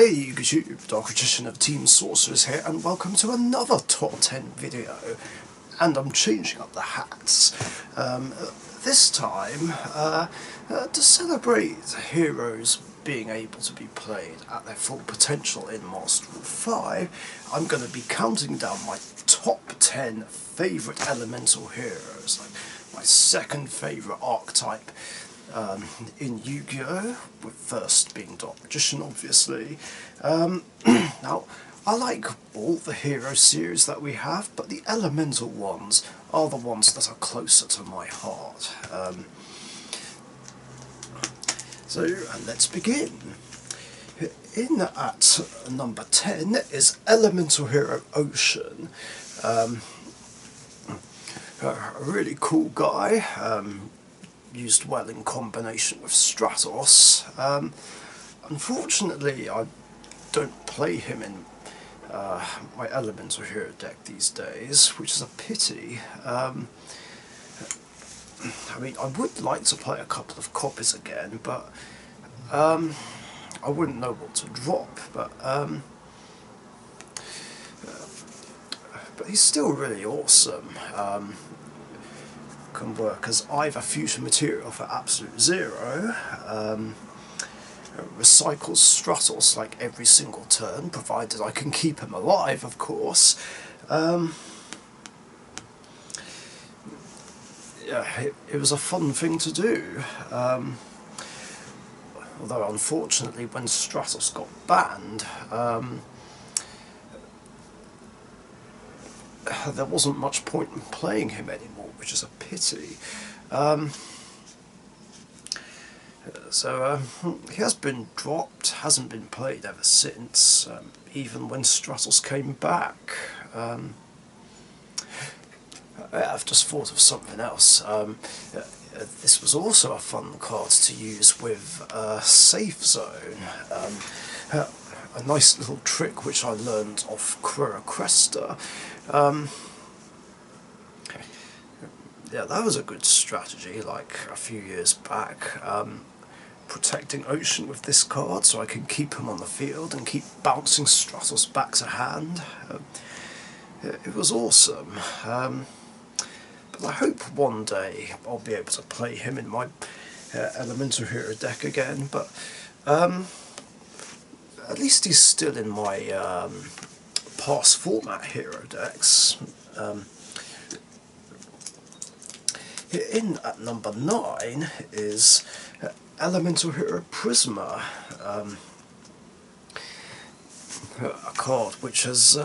Hey YouTube, Dark Richician of Team Sorcerers here, and welcome to another Top 10 video. And I'm changing up the hats. This time, to celebrate heroes being able to be played at their full potential in Master Rule 5, I'm going to be counting down my top 10 favourite elemental heroes, like my second favourite archetype in Yu-Gi-Oh!, with first being Dark Magician, obviously. Now, I like all the hero series that we have, but the elemental ones are the ones that are closer to my heart. So let's begin. In at number 10 is Elemental Hero Ocean. A really cool guy. Used well in combination with Stratos. Unfortunately, I don't play him in my Elemental Hero deck these days, which is a pity. I mean, I would like to play a couple of copies again, but I wouldn't know what to drop. But he's still really awesome. Can work as either fusion material for absolute zero, recycles Stratos like every single turn, provided I can keep him alive, of course. Yeah, it was a fun thing to do. Although unfortunately when Stratos got banned, there wasn't much point in playing him anymore, which is a pity. So he has been dropped, hasn't been played ever since, even when Stratos came back. I've just thought of something else. This was also a fun card to use with Safe Zone. A nice little trick which I learned off Crura Cresta. Yeah, that was a good strategy, like a few years back. Protecting Ocean with this card so I can keep him on the field and keep bouncing Stratos back to hand. It was awesome. But I hope one day I'll be able to play him in my Elemental Hero deck again, but at least he's still in my past format hero decks. In at number 9 is Elemental Hero Prisma, a card which has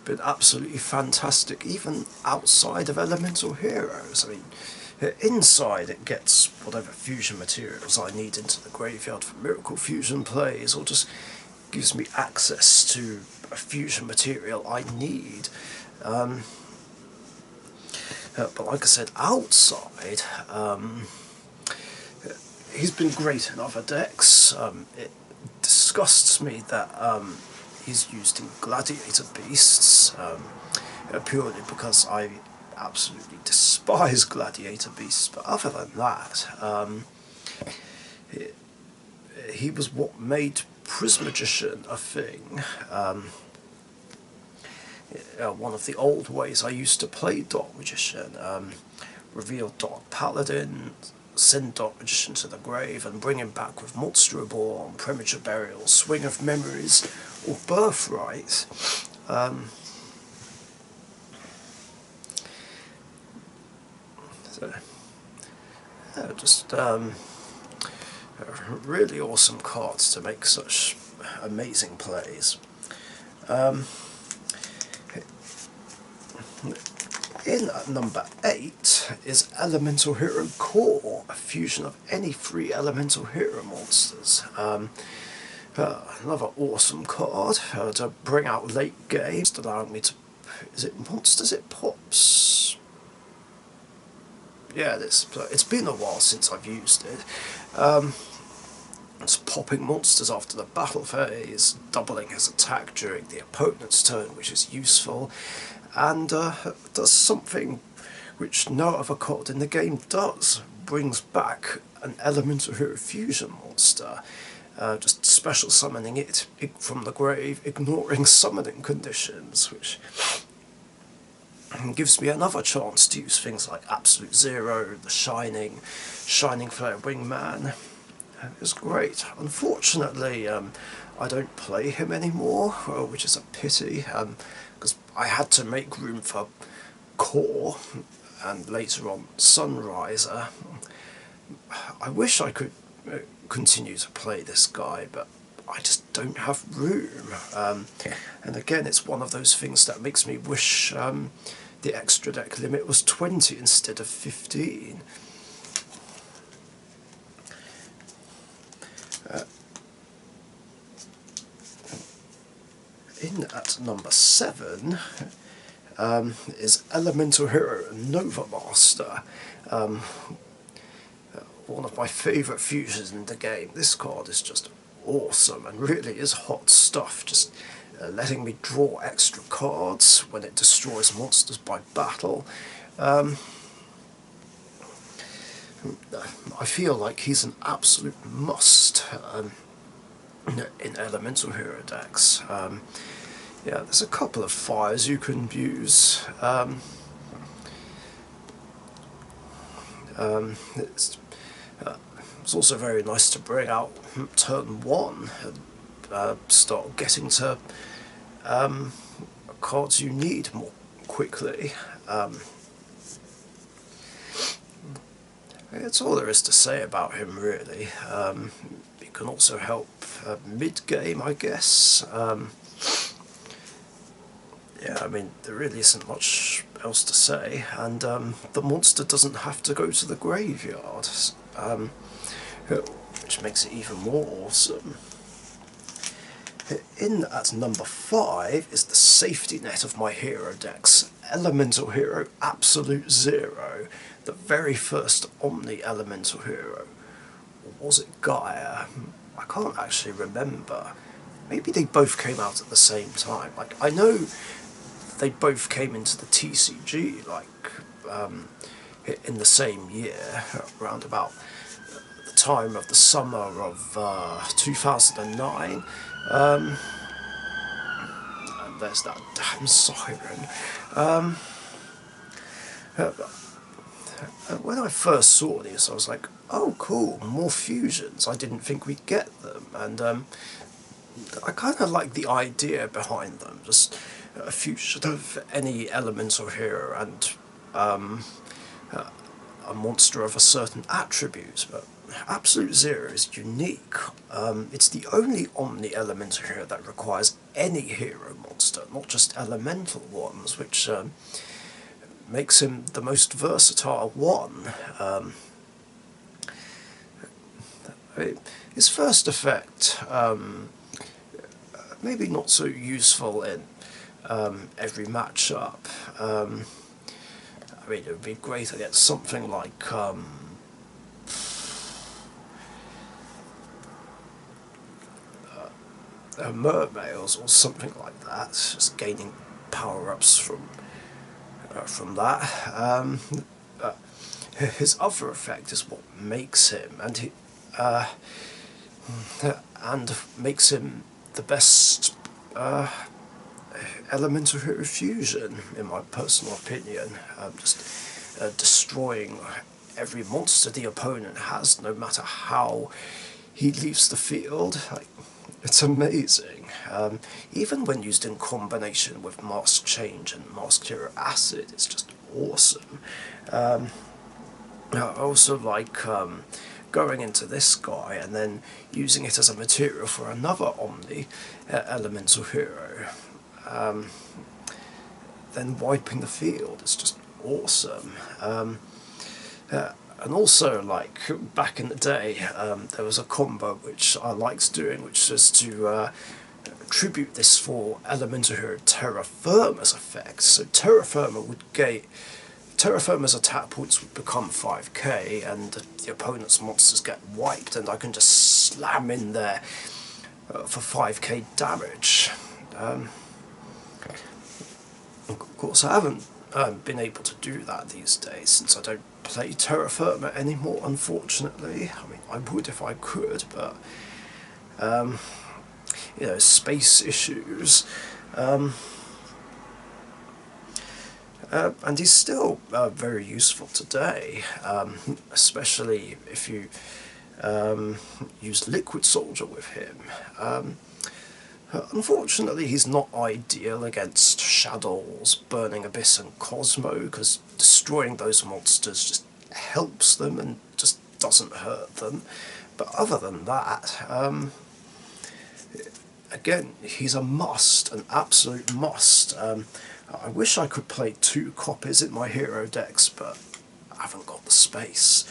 been absolutely fantastic even outside of Elemental Heroes. I mean, inside it gets whatever fusion materials I need into the graveyard for Miracle Fusion plays, or just gives me access to a fusion material I need. But like I said, outside, he's been great in other decks. It disgusts me that he's used in Gladiator Beasts, purely because I absolutely despise Gladiator Beasts, but other than that, he was what made Prismagician a thing. One of the old ways I used to play Dark Magician, reveal Dark Paladin, send Dark Magician to the grave, and bring him back with Monster Reborn, Premature Burial, Swing of Memories, or Birthright. So, just really awesome cards to make such amazing plays. In at number 8 is Elemental Hero Core, a fusion of any 3 Elemental Hero monsters. Another awesome card to bring out late games, allowing me to... Is it monsters it pops? Yeah, it's been a while since I've used it. It's popping monsters after the battle phase, doubling his attack during the opponent's turn, which is useful, and does something which no other card in the game does, brings back an Elemental Hero Fusion monster. just special summoning it from the grave, ignoring summoning conditions, which gives me another chance to use things like Absolute Zero, the Shining Flare Wingman. It's great. Unfortunately, I don't play him anymore, which is a pity, because I had to make room for Core and later on Sunriser. I wish I could continue to play this guy, but I just don't have room. And again, it's one of those things that makes me wish the extra deck limit was 20 instead of 15. In at number 7 is Elemental Hero Nova Master. One of my favourite fusions in the game. This card is just awesome and really is hot stuff, just letting me draw extra cards when it destroys monsters by battle. I feel like he's an absolute must in Elemental Hero decks. Yeah, there's a couple of fires you can use. It's also very nice to bring out turn 1 and start getting to cards you need more quickly. That's all there is to say about him, really. He can also help mid-game, I guess. Yeah, I mean, there really isn't much else to say, and the monster doesn't have to go to the graveyard, which makes it even more awesome. In at number 5 is the safety net of my hero decks, Elemental Hero Absolute Zero, the very first Omni Elemental Hero. Or was it Gaia? I can't actually remember. Maybe they both came out at the same time. Like, I know they both came into the TCG, like, in the same year, around about the time of the summer of 2009. And there's that damn siren. When I first saw these, I was like, oh cool, more fusions. I didn't think we'd get them, and I kind of like the idea behind them, just a fusion of any elemental hero and a monster of a certain attribute. But Absolute Zero is unique. It's the only Omni Elemental hero that requires any hero monster, not just elemental ones, which makes him the most versatile one. His first effect, maybe not so useful in every matchup. I mean, it would be great to get something like mermaids or something like that, just gaining power-ups from that. His other effect is what makes him, and makes him the best elemental hero fusion, in my personal opinion. Just destroying every monster the opponent has, no matter how he leaves the field. Like, it's amazing. Even when used in combination with Mask Change and Masked Hero Acid, it's just awesome. I also like going into this guy and then using it as a material for another Omni Elemental Hero. Then wiping the field is just awesome. And also, like, back in the day, there was a combo which I liked doing, which was to tribute this for Elemental Hero Terra Firma's effect. So Terra Firma would Terra Firma's attack points would become 5k, and the opponent's monsters get wiped, and I can just slam in there for 5k damage. Of course, I haven't been able to do that these days, since I don't play Terra Firma anymore, unfortunately. I mean, I would if I could, but you know, space issues. And he's still very useful today, especially if you use Liquid Soldier with him. Unfortunately, he's not ideal against Shadows, Burning Abyss and Cosmo, because destroying those monsters just helps them and just doesn't hurt them. But other than that, again, he's a must, an absolute must. I wish I could play 2 copies in my hero decks, but I haven't got the space.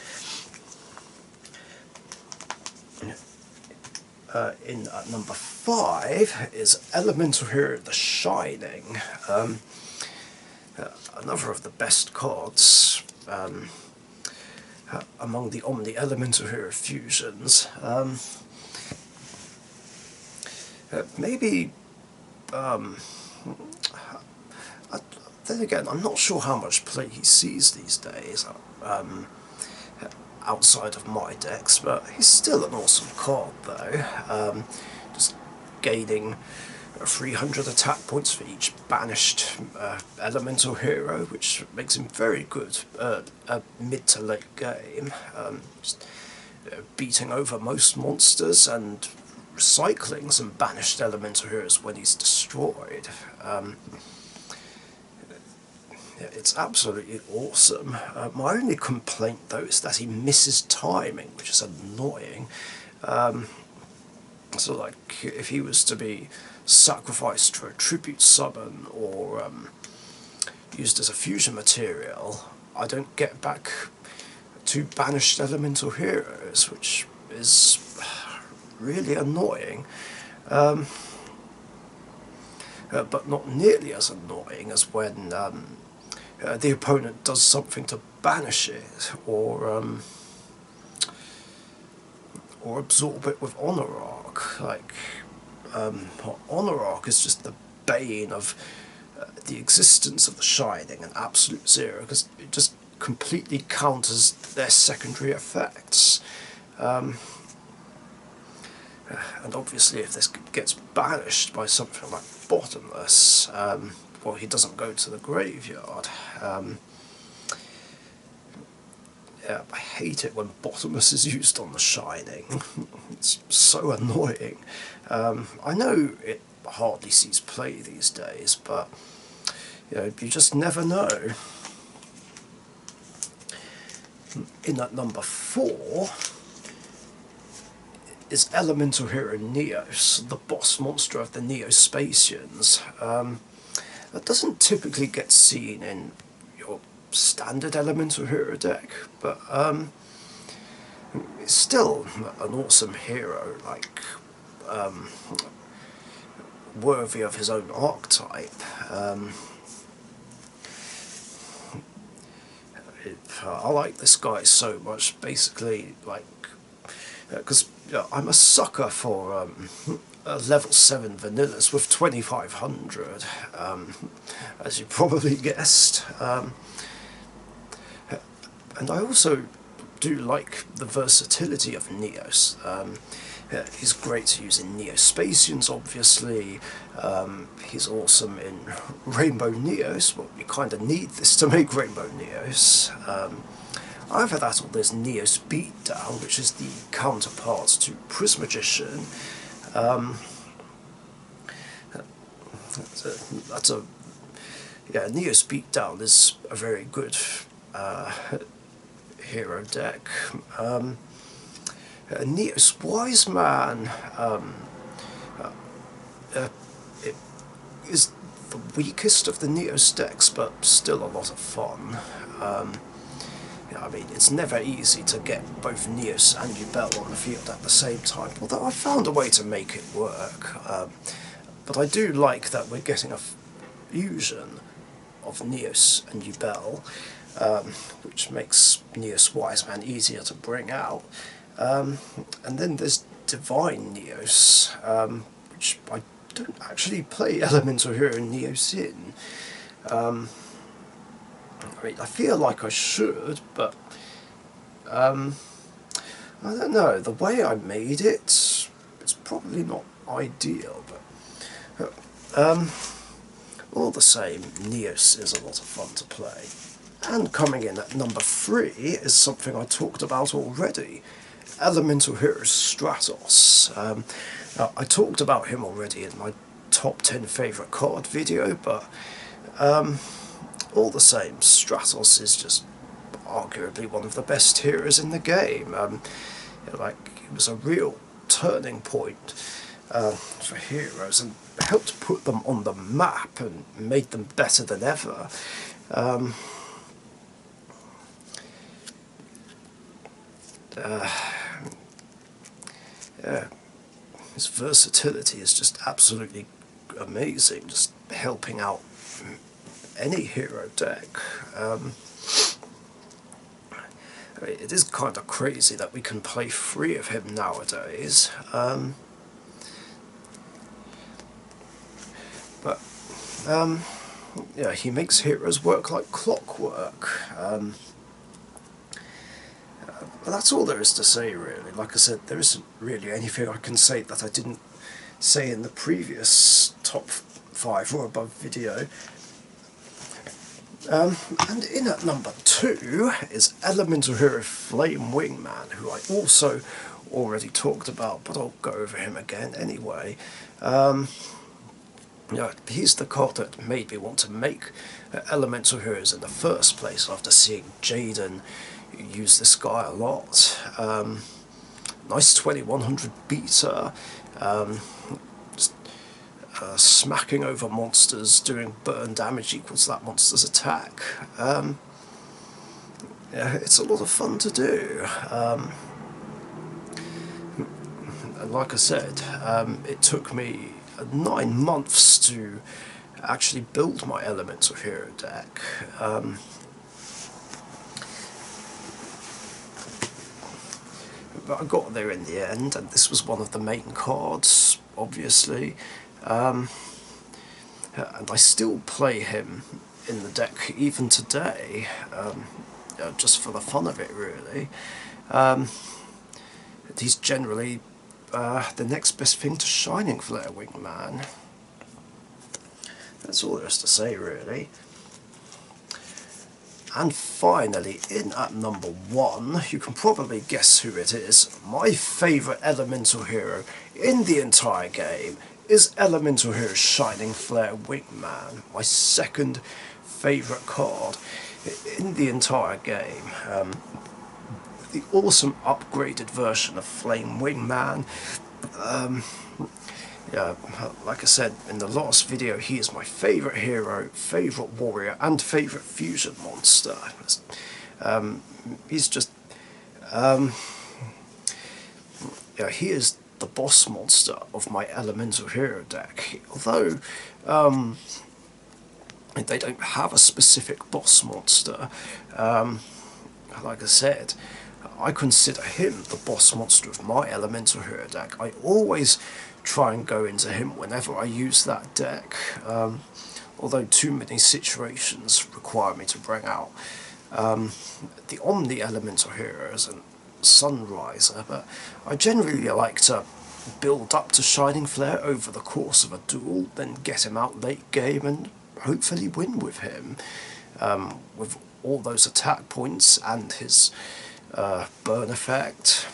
In number 5 is Elemental Hero The Shining, another of the best cards among the Omni Elemental Hero fusions. Maybe, then again, I'm not sure how much play he sees these days, outside of my decks, but he's still an awesome card though. Just gaining 300 attack points for each banished elemental hero, which makes him very good at mid to late game. Just, beating over most monsters and recycling some banished elemental heroes when he's destroyed. It's absolutely awesome. My only complaint though is that he misses timing, which is annoying. So like, if he was to be sacrificed for a tribute summon or used as a fusion material, I don't get back 2 banished elemental heroes, which is really annoying. But not nearly as annoying as when the opponent does something to banish it, or absorb it with Honor Arc. Like, Honor Arc is just the bane of the existence of the Shining and Absolute Zero, because it just completely counters their secondary effects. And obviously if this gets banished by something like Bottomless, well, he doesn't go to the graveyard. Yeah, I hate it when Bottomless is used on the Shining. It's so annoying. I know it hardly sees play these days, but you know, you just never know. In at number 4 is Elemental Hero Neos, the boss monster of the Neospatians. That doesn't typically get seen in your standard Elemental Hero deck, but it's still an awesome hero, like worthy of his own archetype. I like this guy so much, basically, like, because I'm a sucker for level 7 vanillas with 2500, as you probably guessed. And I also do like the versatility of Neos. He's great to use in Neospatians, obviously. He's awesome in Rainbow Neos. Well, you kind of need this to make Rainbow Neos. Either that or there's Neos Beatdown, which is the counterpart to Prismagician. Yeah, Neos Beatdown is a very good hero deck. Neos Wiseman it is the weakest of the Neos decks, but still a lot of fun. I mean, it's never easy to get both Neos and Yubel on the field at the same time, although I found a way to make it work. But I do like that we're getting a fusion of Neos and Yubel, which makes Neos Wiseman easier to bring out. And then there's Divine Neos, which I don't actually play Elemental Hero Neos in. I mean, I feel like I should, but I don't know, the way I made it, it's probably not ideal, but all the same, Neos is a lot of fun to play. And coming in at number 3 is something I talked about already, Elemental Heroes Stratos. Now, I talked about him already in my top 10 favourite card video, but all the same, Stratos is just arguably one of the best heroes in the game. It was a real turning point for heroes and helped put them on the map and made them better than ever. Yeah, his versatility is just absolutely amazing, just helping out any hero deck. It is kind of crazy that we can play 3 of him nowadays, but yeah, he makes heroes work like clockwork. That's all there is to say, really. Like I said, there isn't really anything I can say that I didn't say in the previous top 5 or above video. And in at number 2 is Elemental Hero Flame Wingman, who I also already talked about, but I'll go over him again anyway. Yeah, he's the card that made me want to make Elemental Heroes in the first place, after seeing Jaden use this guy a lot. Nice 2100 beta, smacking over monsters, doing burn damage equals that monster's attack. Yeah, it's a lot of fun to do. And like I said, it took me 9 months to actually build my Elemental Hero deck. But I got there in the end, and this was one of the main cards, obviously. And I still play him in the deck even today, just for the fun of it, really. He's generally the next best thing to Shining Flare Wingman. That's all there is to say, really. And finally, in at number 1, you can probably guess who it is. My favourite Elemental Hero in the entire game is Elemental Hero Shining Flare Wingman, my second favourite card in the entire game. The awesome upgraded version of Flame Wingman. Yeah, like I said in the last video, he is my favourite hero, favourite warrior, and favourite fusion monster. He's just... yeah, he is the boss monster of my Elemental Hero deck. Although they don't have a specific boss monster, like I said, I consider him the boss monster of my Elemental Hero deck. I always try and go into him whenever I use that deck, although too many situations require me to bring out the Omni Elemental Heroes and Sunriser, but I generally like to build up to Shining Flare over the course of a duel, then get him out late game and hopefully win with him, with all those attack points and his burn effect.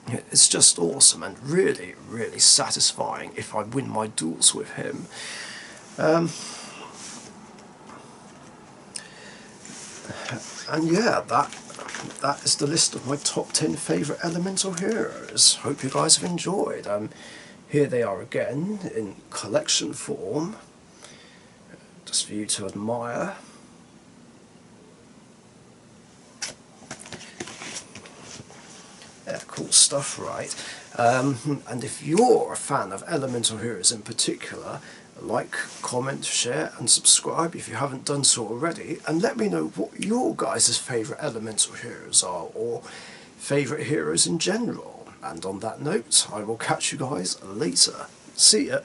It's just awesome and really, really satisfying if I win my duels with him. And yeah, that is the list of my top 10 favourite Elemental Heroes. Hope you guys have enjoyed. Here they are again in collection form, just for you to admire. Yeah, cool stuff, right? And if you're a fan of Elemental Heroes in particular, like, comment, share and subscribe if you haven't done so already, and let me know what your guys' favourite Elemental Heroes are, or favourite heroes in general. And on that note, I will catch you guys later. See ya!